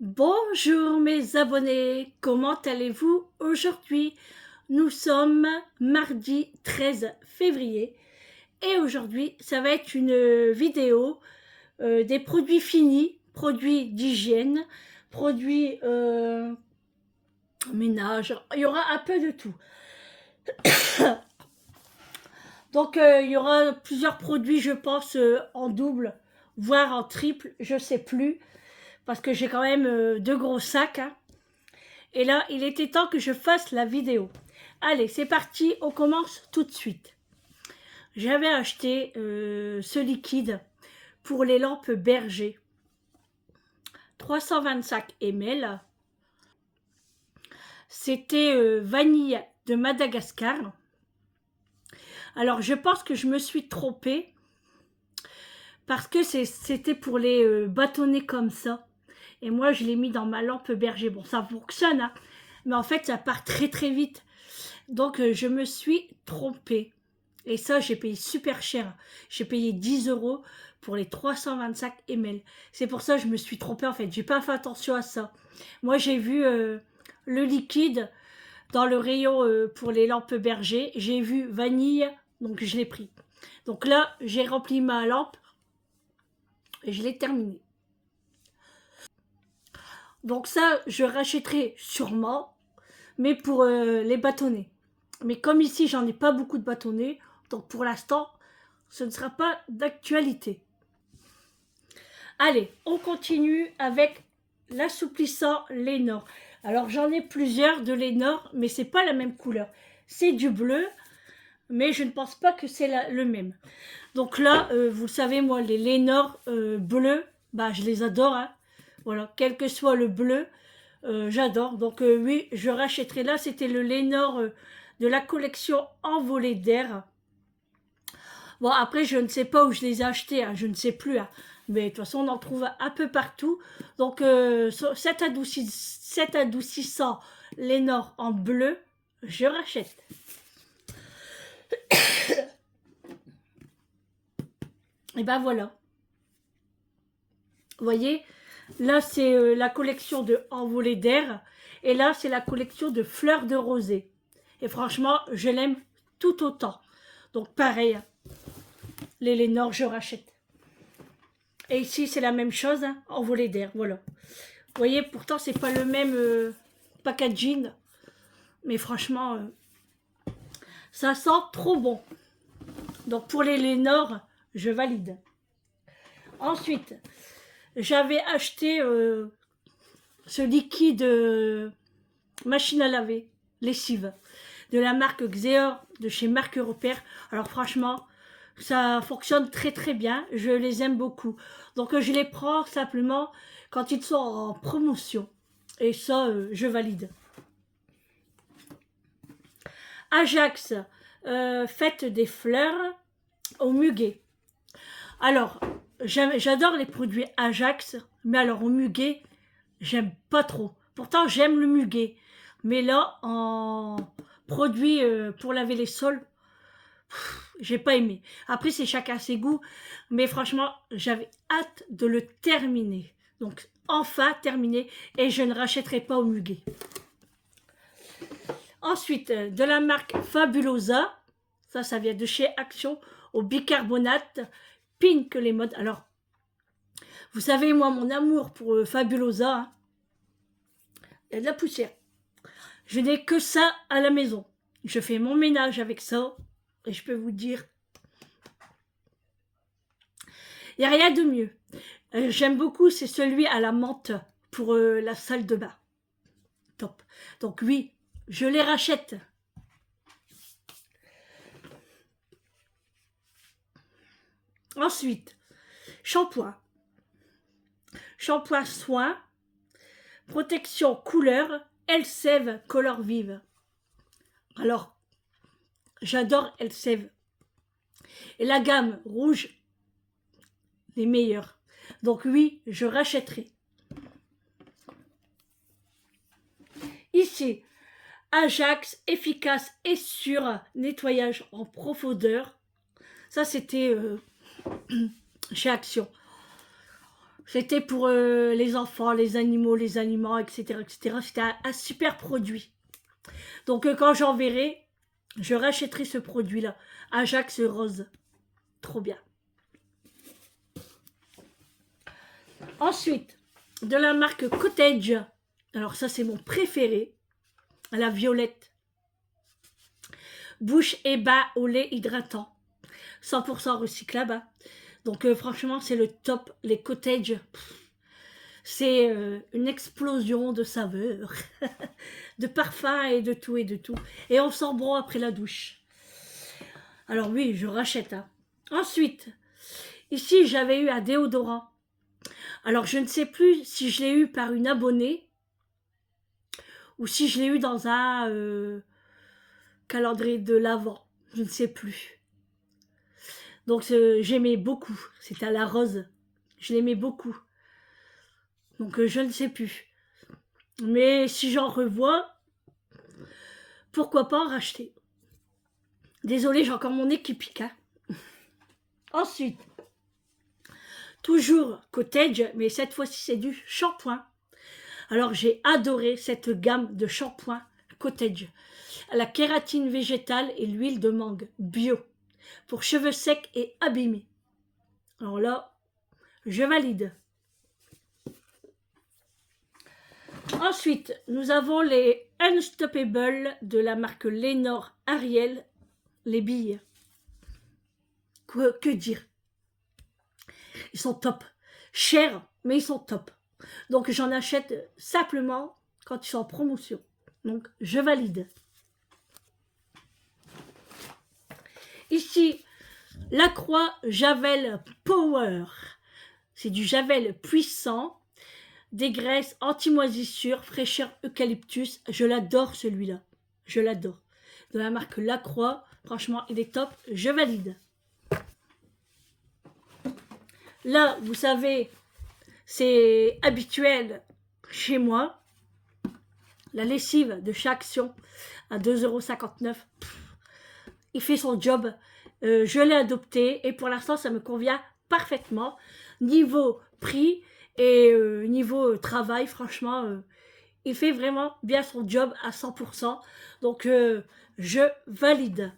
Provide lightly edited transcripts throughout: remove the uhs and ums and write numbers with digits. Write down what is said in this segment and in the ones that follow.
Bonjour mes abonnés, comment allez-vous aujourd'hui? Nous sommes mardi 13 février et aujourd'hui ça va être une vidéo des produits finis, produits d'hygiène, produits ménage, il y aura un peu de tout. Donc il y aura plusieurs produits je pense en double, voire en triple, je sais plus, parce que j'ai quand même deux gros sacs, hein. Et là, il était temps que je fasse la vidéo. Allez, c'est parti, on commence tout de suite. J'avais acheté ce liquide pour les lampes Berger. 325 ml. C'était vanille de Madagascar. Alors, je pense que je me suis trompée parce que c'était pour les bâtonnets comme ça. Et moi, je l'ai mis dans ma lampe Berger. Bon, ça fonctionne, hein, mais en fait, ça part très très vite. Donc, je me suis trompée. Et ça, j'ai payé super cher. J'ai payé 10 € pour les 325 ml. C'est pour ça que je me suis trompée en fait. J'ai pas fait attention à ça. Moi, j'ai vu le liquide dans le rayon pour les lampes Berger. J'ai vu vanille, donc je l'ai pris. Donc là, j'ai rempli ma lampe et je l'ai terminée. Donc ça, je rachèterai sûrement, mais pour les bâtonnets. Mais comme ici, j'en ai pas beaucoup de bâtonnets, donc pour l'instant, ce ne sera pas d'actualité. Allez, on continue avec l'assouplissant Lénor. Alors j'en ai plusieurs de Lénor, mais c'est pas la même couleur. C'est du bleu, mais je ne pense pas que c'est le même. Donc là, vous savez, moi, les Lénor bleus, bah, je les adore, hein. Voilà, quel que soit le bleu, j'adore. Donc oui, je rachèterai là. C'était le Lénor de la collection Envolée d'air. Bon, après, je ne sais pas où je les ai achetés, hein, je ne sais plus, hein. Mais de toute façon, on en trouve un peu partout. Donc, cet adoucissant Lénor en bleu, je rachète. Et ben voilà. Vous voyez, là, c'est la collection de Envolée d'air. Et là, c'est la collection de Fleurs de Rosée. Et franchement, je l'aime tout autant. Donc, pareil, les Lénor, je rachète. Et ici, c'est la même chose, hein, Envolée d'air, voilà. Vous voyez, pourtant, c'est pas le même packaging. Mais franchement, ça sent trop bon. Donc, pour les Lénor, je valide. Ensuite, j'avais acheté ce liquide machine à laver, lessive, de la marque Xeor, de chez Marque Repère. Alors, franchement, ça fonctionne très très bien. Je les aime beaucoup. Donc, je les prends simplement quand ils sont en promotion. Et ça, je valide. Ajax, fête des fleurs au muguet. Alors, j'adore les produits Ajax, mais alors au muguet, j'aime pas trop. Pourtant, j'aime le muguet. Mais là, en produit pour laver les sols, j'ai pas aimé. Après, c'est chacun ses goûts. Mais franchement, j'avais hâte de le terminer. Donc, enfin terminé. Et je ne rachèterai pas au muguet. Ensuite, de la marque Fabulosa. Ça vient de chez Action. Au bicarbonate. Pink Lemon. Alors, vous savez, moi, mon amour pour Fabulosa, hein, il y a de la poussière. Je n'ai que ça à la maison. Je fais mon ménage avec ça. Et je peux vous dire, il n'y a rien de mieux. J'aime beaucoup, c'est celui à la menthe pour la salle de bain. Top. Donc oui, je les rachète. Ensuite, shampoing. Shampoing soin, protection couleur, Elseve Color Vive. Alors, j'adore Elseve. Et la gamme rouge, les meilleurs. Donc oui, je rachèterai. Ici, Ajax efficace et sûr, nettoyage en profondeur. Ça, c'était chez Action. C'était pour les enfants, les animaux, les aliments, etc. etc. C'était un super produit. Donc quand j'en verrai, je rachèterai ce produit-là. Ajax Rose. Trop bien. Ensuite, de la marque Cottage. Alors ça, c'est mon préféré. La violette. Bouche et bas au lait hydratant. 100% recyclable. Hein. Donc franchement, c'est le top. Les Cottage, c'est une explosion de saveurs, de parfums et de tout et de tout. Et on sent bon après la douche. Alors oui, je rachète. Hein. Ensuite, ici, j'avais eu un déodorant. Alors, je ne sais plus si je l'ai eu par une abonnée ou si je l'ai eu dans un calendrier de l'Avent. Je ne sais plus. Donc, j'aimais beaucoup. C'était à la rose. Je l'aimais beaucoup. Donc, je ne sais plus. Mais si j'en revois, pourquoi pas en racheter. Désolée, j'ai encore mon nez qui pique. Hein. Ensuite, toujours Cottage, mais cette fois-ci, c'est du shampoing. Alors, j'ai adoré cette gamme de shampoing Cottage. La kératine végétale et l'huile de mangue bio pour cheveux secs et abîmés. Alors là, je valide. Ensuite, nous avons les Unstoppable de la marque Lénore Ariel, les billes. Que dire? Ils sont top. Chers, mais ils sont top. Donc j'en achète simplement quand ils sont en promotion. Donc je valide. Ici, la Croix Javel Power. C'est du Javel puissant, des graisses anti-moisissure, fraîcheur eucalyptus. Je l'adore celui-là. Je l'adore. De la marque Lacroix. Franchement, il est top. Je valide. Là, vous savez, c'est habituel chez moi. La lessive de chez Action à 2,59 €. Il fait son job. Je l'ai adopté et pour l'instant, ça me convient parfaitement. Niveau prix et niveau travail, franchement, il fait vraiment bien son job à 100%. Donc, je valide.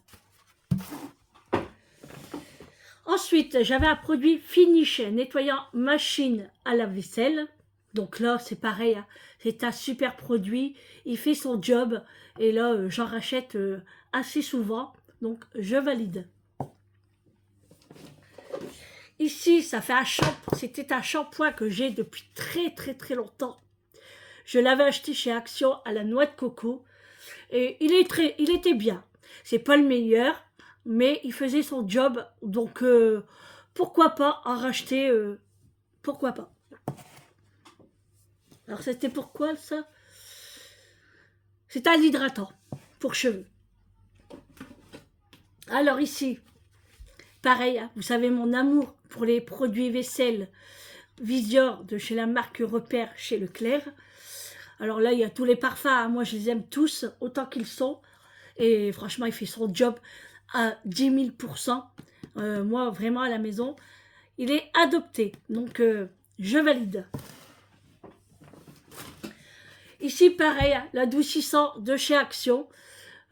Ensuite, j'avais un produit Finish nettoyant machine à la vaisselle. Donc là, c'est pareil, hein. C'est un super produit. Il fait son job. Et là, j'en rachète assez souvent. Donc, je valide. Ici, ça fait un shampoing. C'était un shampoing que j'ai depuis très très très longtemps. Je l'avais acheté chez Action à la noix de coco. Et il était bien. C'est pas le meilleur, mais il faisait son job. Donc, pourquoi pas en racheter pourquoi pas. Alors, c'était pourquoi ça? C'est un hydratant pour cheveux. Alors ici, pareil, hein, vous savez mon amour pour les produits vaisselle Visior de chez la marque Repère chez Leclerc. Alors là, il y a tous les parfums, hein. Moi je les aime tous autant qu'ils sont. Et franchement, il fait son job à 10 000%. Moi, vraiment, à la maison, il est adopté. Donc, je valide. Ici, pareil, hein, l'adoucissant de chez Action,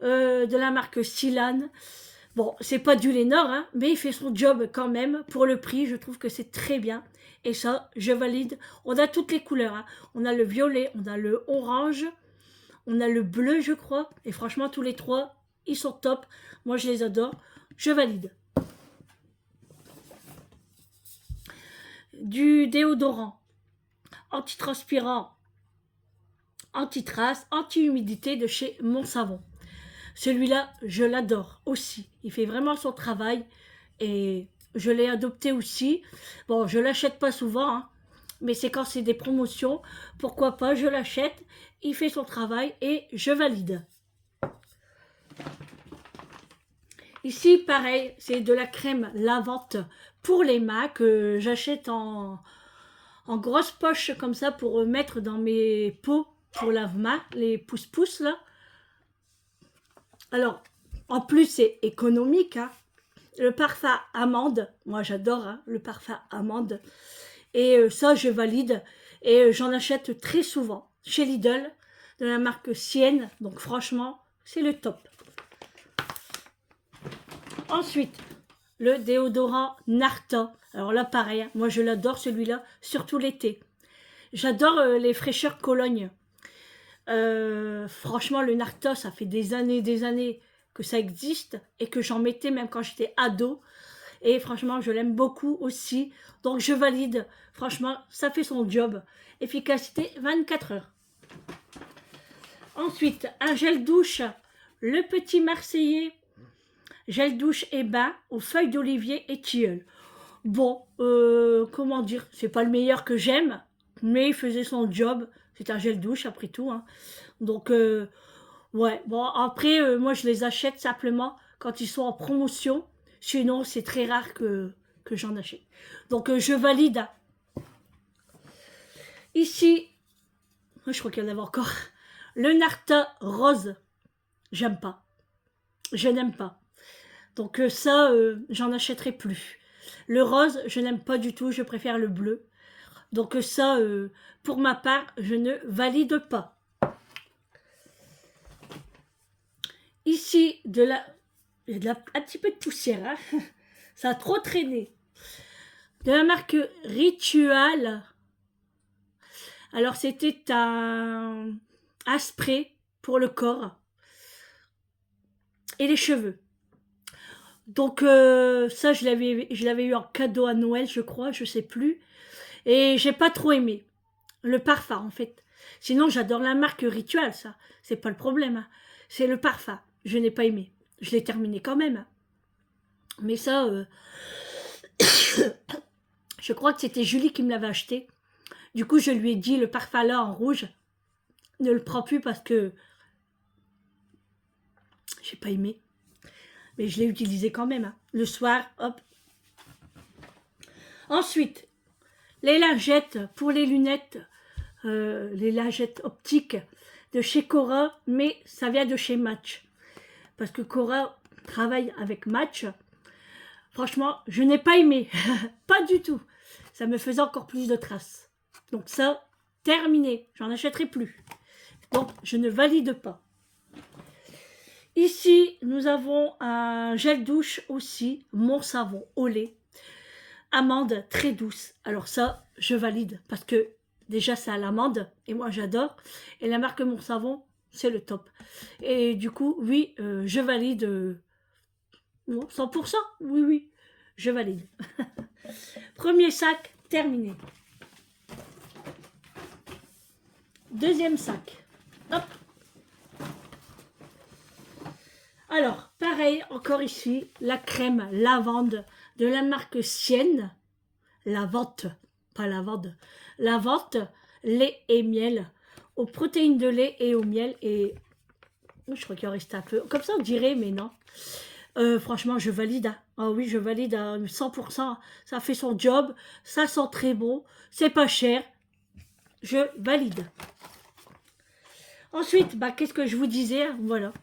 de la marque Silane. Bon, c'est pas du Lénore, hein, mais il fait son job quand même. Pour le prix, je trouve que c'est très bien. Et ça, je valide. On a toutes les couleurs. Hein. On a le violet, on a le orange, on a le bleu, je crois. Et franchement, tous les trois, ils sont top. Moi, je les adore. Je valide. Du déodorant antitranspirant, anti-trace, anti-humidité de chez Monsavon. Celui-là, je l'adore aussi. Il fait vraiment son travail et je l'ai adopté aussi. Bon, je l'achète pas souvent, hein, mais c'est quand c'est des promotions. Pourquoi pas, je l'achète. Il fait son travail et je valide. Ici, pareil, c'est de la crème lavante pour les mains que j'achète en grosse poche comme ça pour mettre dans mes pots pour lave-mains, les pouces-pouces là. Alors, en plus, c'est économique. Hein. Le parfum amande, moi j'adore hein, le parfum amande. Et ça, je valide. Et j'en achète très souvent chez Lidl, de la marque Sienne. Donc franchement, c'est le top. Ensuite, le déodorant Narta. Alors là, pareil, hein, moi je l'adore celui-là, surtout l'été. J'adore les fraîcheurs Cologne. Franchement, le Narta, ça fait des années que ça existe et que j'en mettais même quand j'étais ado. Et franchement, je l'aime beaucoup aussi. Donc je valide. Franchement, ça fait son job. Efficacité 24 heures. Ensuite, un gel douche, le Petit Marseillais. Gel douche et bain aux feuilles d'olivier et tilleul. Bon, comment dire, c'est pas le meilleur que j'aime, mais il faisait son job. C'est un gel douche après tout. Hein. Donc, ouais. Bon, après, moi, je les achète simplement quand ils sont en promotion. Sinon, c'est très rare que j'en achète. Donc, je valide. Ici, je crois qu'il y en avait encore. Le Narta rose. J'aime pas. Je n'aime pas. Donc ça, j'en achèterai plus. Le rose, je n'aime pas du tout, je préfère le bleu. Donc ça, pour ma part, je ne valide pas. Ici, il y a un petit peu de poussière. Hein. Ça a trop traîné. De la marque Ritual. Alors c'était un spray pour le corps et les cheveux. Donc ça, je l'avais eu en cadeau à Noël, je crois, je sais plus. Et j'ai pas trop aimé le parfum, en fait. Sinon, j'adore la marque Ritual, ça. C'est pas le problème. Hein. C'est le parfum. Je n'ai pas aimé. Je l'ai terminé quand même. Hein. Mais ça, je crois que c'était Julie qui me l'avait acheté. Du coup, je lui ai dit, le parfum là en rouge, ne le prends plus parce que j'ai pas aimé. Mais je l'ai utilisé quand même. Hein. Le soir, hop. Ensuite, les lingettes pour les lunettes, les lingettes optiques de chez Cora, mais ça vient de chez Match. Parce que Cora travaille avec Match. Franchement, je n'ai pas aimé. Pas du tout. Ça me faisait encore plus de traces. Donc ça, terminé. J'en achèterai plus. Donc, je ne valide pas. Ici, nous avons un gel douche aussi, Mon Savon au lait, amande très douce. Alors ça, je valide parce que déjà c'est à l'amande et moi j'adore. Et la marque Mon Savon, c'est le top. Et du coup, oui, je valide 100%. Oui, oui, je valide. Premier sac, terminé. Deuxième sac. Hop. Alors, pareil, encore ici, la crème lavande de la marque Sienne. Lavante, pas lavande. Lavante, lait et miel. Aux protéines de lait et au miel. Et je crois qu'il en reste un peu. Comme ça, on dirait, mais non. Franchement, je valide. Hein. Ah oui, je valide à 100%. Ça fait son job. Ça sent très bon. C'est pas cher. Je valide. Ensuite, bah, qu'est-ce que je vous disais? Voilà.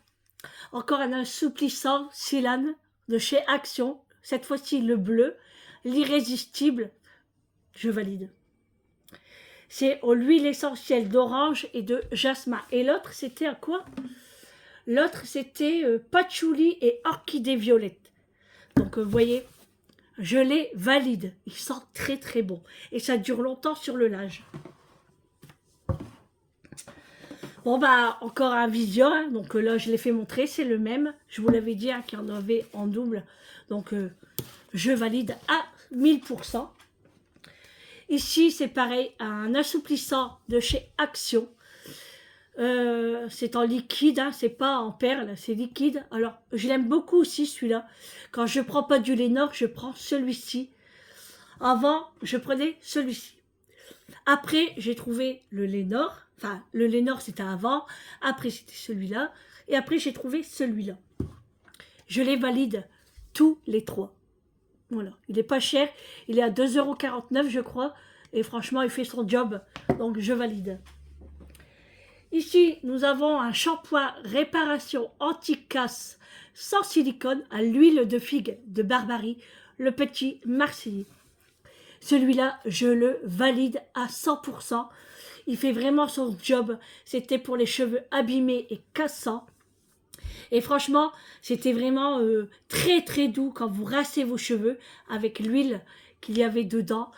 Encore un assouplissant Silane de chez Action. Cette fois-ci, le bleu. L'irrésistible. Je valide. C'est aux huiles essentielles d'orange et de jasmin. Et l'autre, c'était à quoi? L'autre, c'était patchouli et orchidée violette. Donc, vous voyez, je les valide. Ils sentent très très bon. Et ça dure longtemps sur le linge. Bon, bah, encore un Visior. Hein. Donc là, je l'ai fait montrer. C'est le même. Je vous l'avais dit hein, qu'il y en avait en double. Donc, je valide à 1000%. Ici, c'est pareil. Un assouplissant de chez Action. C'est en liquide, hein, c'est pas en perles, c'est liquide. Alors, je l'aime beaucoup aussi celui-là. Quand je prends pas du Lénor, je prends celui-ci. Avant, je prenais celui-ci. Après, j'ai trouvé le Lénor. Enfin, le Lénor, c'était avant. Après, c'était celui-là. Et après, j'ai trouvé celui-là. Je les valide tous les trois. Voilà. Il est pas cher. Il est à 2,49 €, je crois. Et franchement, il fait son job. Donc, je valide. Ici, nous avons un shampoing réparation anti-casse sans silicone à l'huile de figue de Barbarie, le Petit Marseillais. celui-là, je le valide à 100%. Il fait vraiment son job. C'était pour les cheveux abîmés et cassants. Et franchement, c'était vraiment très très doux quand vous rincez vos cheveux avec l'huile qu'il y avait dedans.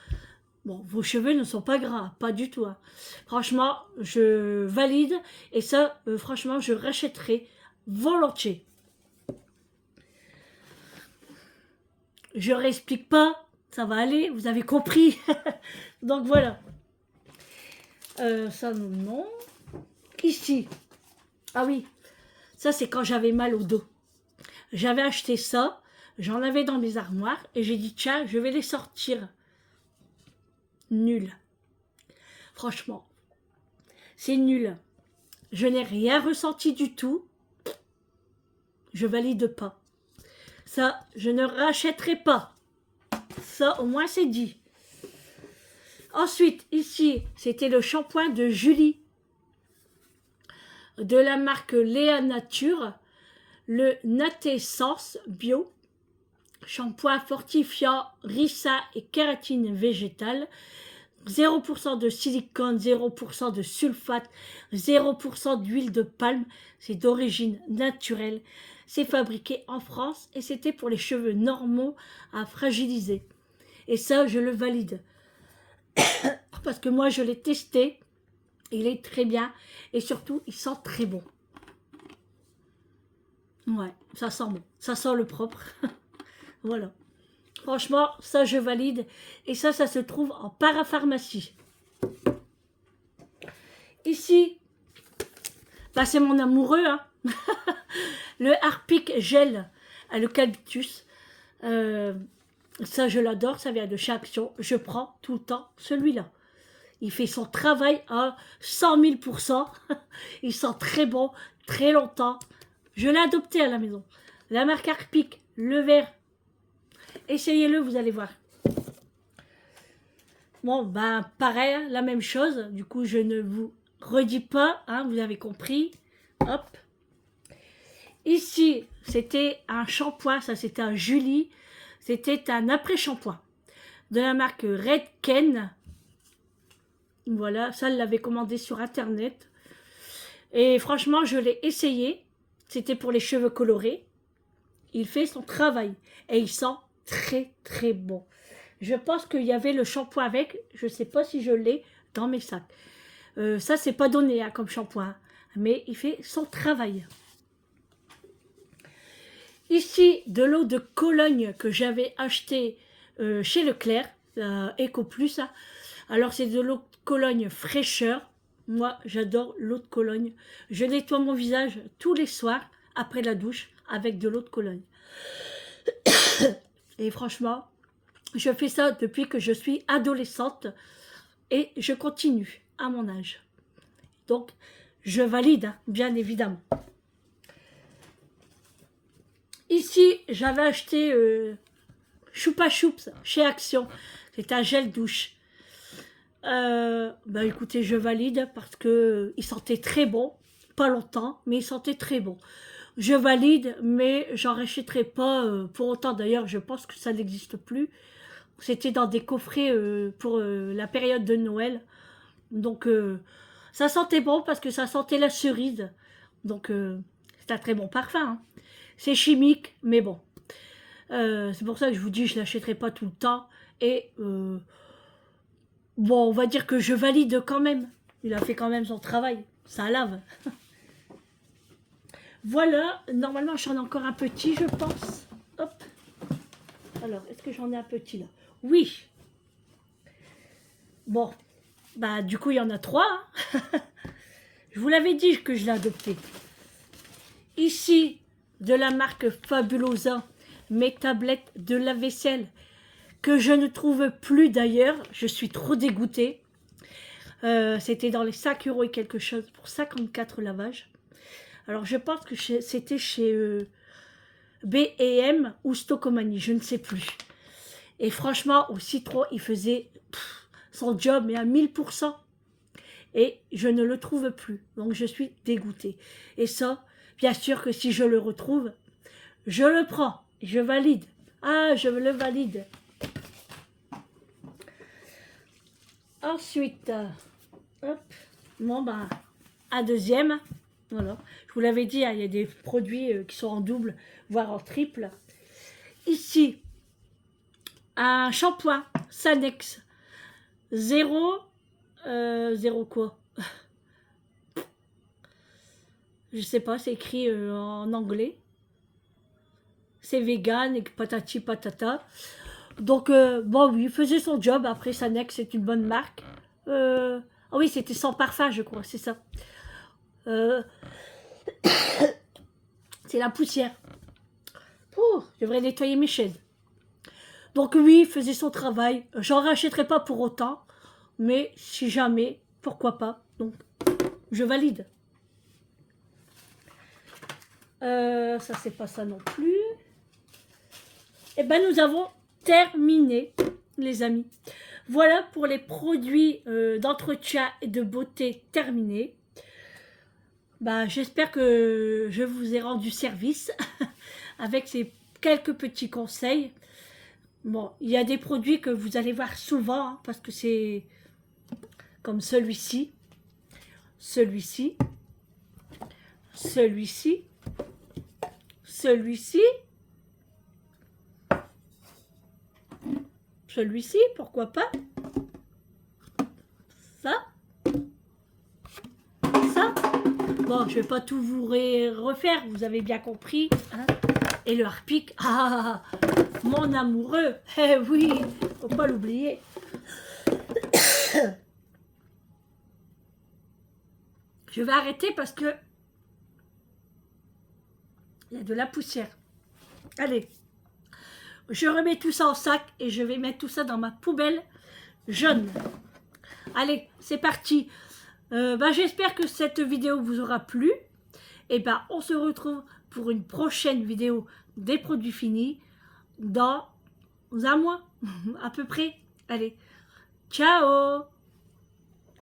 Bon, vos cheveux ne sont pas gras, pas du tout. Hein. Franchement, je valide. Et ça, franchement, je rachèterai volontiers. Je ne réexplique pas. Ça va aller, vous avez compris. Donc voilà. Ça, non. Ici. Ah oui. Ça, c'est quand j'avais mal au dos. J'avais acheté ça. J'en avais dans mes armoires. Et j'ai dit, tiens, je vais les sortir. Nul. Franchement. C'est nul. Je n'ai rien ressenti du tout. Je valide pas. Ça, je ne rachèterai pas. Ça, au moins, c'est dit. Ensuite, ici, c'était le shampoing de Julie. De la marque Léa Nature. Le Natessence Bio. Shampoing fortifiant, ricin et kératine végétale. 0% de silicone, 0% de sulfate, 0% d'huile de palme. C'est d'origine naturelle. C'est fabriqué en France et c'était pour les cheveux normaux à fragiliser. Et ça, je le valide. Parce que moi, je l'ai testé. Il est très bien. Et surtout, il sent très bon. Ouais, ça sent bon. Ça sent le propre. Voilà. Franchement, ça, je valide. Et ça se trouve en parapharmacie. Ici, bah, c'est mon amoureux. Hein. Le Harpic Gel à l'eucalyptus. Ça, je l'adore. Ça vient de chez Action. Je prends tout le temps celui-là. Il fait son travail à 100 000%. Il sent très bon, très longtemps. Je l'ai adopté à la maison. La marque Harpic, le vert. Essayez-le, vous allez voir. Bon, ben, pareil, la même chose. Du coup, je ne vous redis pas, hein, vous avez compris. Hop. Ici, c'était un shampoing, ça c'était un Julie. C'était un après-shampoing de la marque Redken. Voilà, ça, elle l'avait commandé sur Internet. Et franchement, je l'ai essayé. C'était pour les cheveux colorés. Il fait son travail. Et il sent très, très bon. Je pense qu'il y avait le shampoing avec. Je ne sais pas si je l'ai dans mes sacs. Ça, c'est pas donné hein, comme shampoing. Mais il fait son travail. Ici, de l'eau de Cologne que j'avais acheté chez Leclerc. Eco Plus. Hein. Alors, c'est de l'eau de Cologne fraîcheur. Moi, j'adore l'eau de Cologne. Je nettoie mon visage tous les soirs après la douche avec de l'eau de Cologne. Et franchement, je fais ça depuis que je suis adolescente et je continue à mon âge. Donc, je valide, hein, bien évidemment. Ici, j'avais acheté Choupa Choups chez Action. C'est un gel douche. Bah écoutez, je valide parce que il sentait très bon, pas longtemps, mais il sentait très bon. Je valide, mais j'en rachèterai pas pour autant. D'ailleurs, je pense que ça n'existe plus. C'était dans des coffrets pour la période de Noël. Donc, ça sentait bon parce que ça sentait la cerise. Donc, c'est un très bon parfum. Hein. C'est chimique, mais bon. C'est pour ça que je vous dis, je ne l'achèterai pas tout le temps. Et bon, on va dire que je valide quand même. Il a fait quand même son travail. Ça lave. Voilà. Normalement, j'en ai encore un petit, je pense. Hop. Alors, est-ce que j'en ai un petit là? Oui. Bon. Bah, du coup, il y en a 3. Hein. Je vous l'avais dit que je l'ai adopté. Ici, de la marque Fabulosa, mes tablettes de lave-vaisselle que je ne trouve plus d'ailleurs. Je suis trop dégoûtée. C'était dans les 5 € et quelque chose pour 54 lavages. Alors, je pense que c'était chez B&M ou Stocomanie, je ne sais plus. Et franchement, au citron, il faisait son job, mais à 1000%. Et je ne le trouve plus. Donc, je suis dégoûtée. Et ça, bien sûr que si je le retrouve, je le prends. Je valide. Ah, je le valide. Ensuite, hop, bon ben, un deuxième. Voilà. Je vous l'avais dit, hein, il y a des produits qui sont en double, voire en triple. Ici, un shampoing Sanex 0, 0 quoi? Je sais pas, c'est écrit en anglais. C'est vegan et patati patata. Donc, bon, oui, il faisait son job. Après, Sanex, c'est une bonne marque. Ah oui, c'était sans parfum, je crois, c'est ça. C'est la poussière. Oh, je devrais nettoyer mes chaises. Donc, oui, il faisait son travail. J'en rachèterai pas pour autant. Mais si jamais, pourquoi pas. Donc, je valide. Ça, c'est pas ça non plus. Et ben, nous avons terminé, les amis. Voilà pour les produits d'entretien et de beauté terminés. Bah, j'espère que je vous ai rendu service avec ces quelques petits conseils. Bon, il y a des produits que vous allez voir souvent, hein, parce que c'est comme celui-ci, celui-ci, celui-ci, celui-ci, celui-ci, pourquoi pas, ça, ça. Bon, je vais pas tout vous refaire, vous avez bien compris, hein. Et le harpic, ah, mon amoureux, eh oui, faut pas l'oublier. Je vais arrêter parce que il y a de la poussière. Allez, je remets tout ça en sac et je vais mettre tout ça dans ma poubelle jaune. Allez, c'est parti. J'espère que cette vidéo vous aura plu. Et on se retrouve pour une prochaine vidéo des produits finis dans un mois à peu près. Allez, ciao!